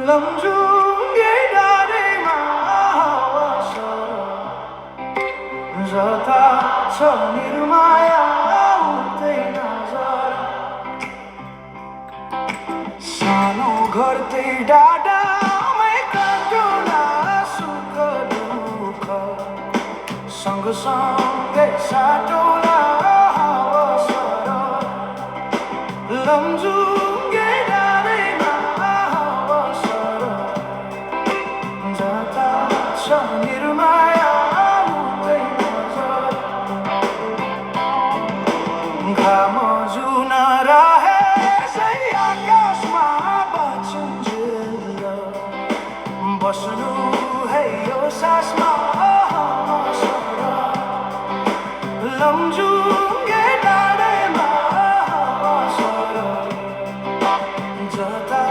Lamjunge dare mahawasara Jata cha nirmaya ute nazara Sano ghar te dada mein katuna sukha dukha Sang sange satola hawasara Lamjunge dare mahawasara Jata cha nirmaya ute nazara Ghama juna rahe sai akash ma bachan jilla Basnu hai yo sas ma hawasara Lamjunge dare mahawasara Jata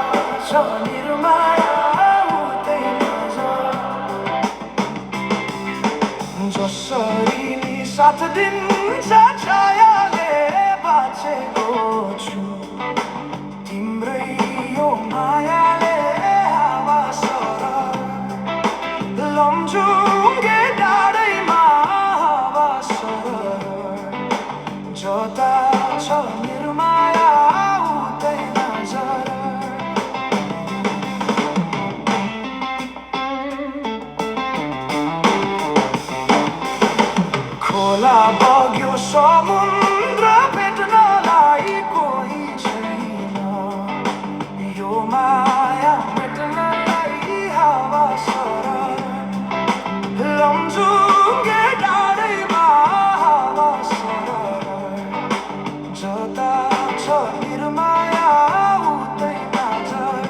cha nirmaya ute nazara Josari ni sat din cha chayale बाँचेको छु तिम्रै यो मायाले हावा सरर लमजुङ्गे डाँडैमा हावा सरर जता छ मेरो माया उतै नजर खोला बग्यो समुद्र भेट्नलाई कोही छैन यो माया भेट्नलाई हावा सरर लमजुङ्गे डाँडैमा हावा सरर जता छ मेरो माया उतै नजर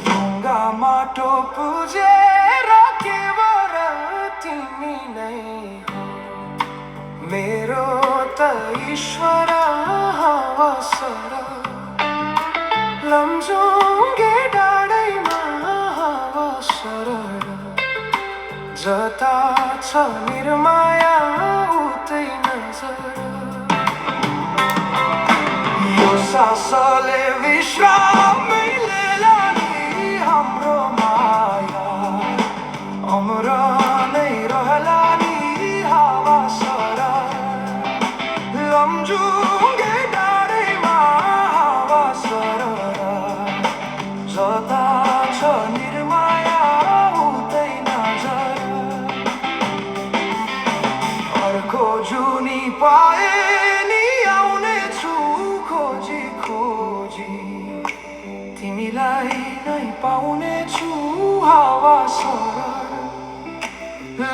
ढुङ्गा माटो पुजेर केवल तिमी नै हो मेरो त ईश्वर हवसर लमजुङ्गे डाँडैमा हवसर जता छ मेरो माया उतै नजर यो सासले विश्रामै लिलानी हाम्रो माया अमर नै रहला नि हावा सरर लमजुङ्गे डाँडैमा हावा सरर जता छ निर्माया उतै नजर अर्को जुनी पाए नि आउने छु खोजी खोजी तिमीलाई नै पाउने छु हावा सरर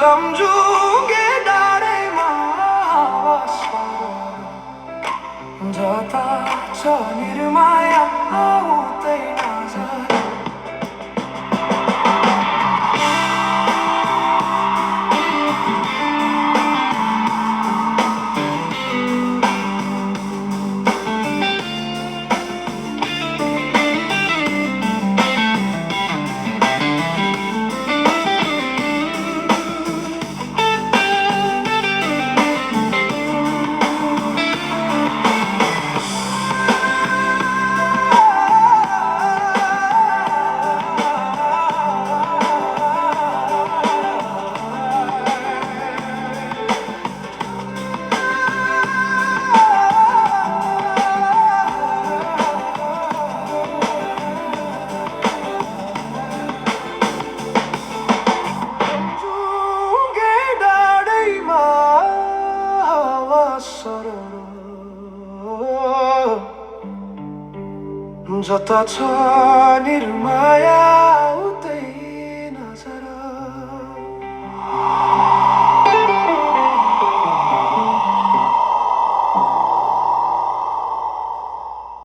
लमजुङ्गे डाँडैमा हावा सरर जता छ निर्माया उतै नजर जता छ निर्माया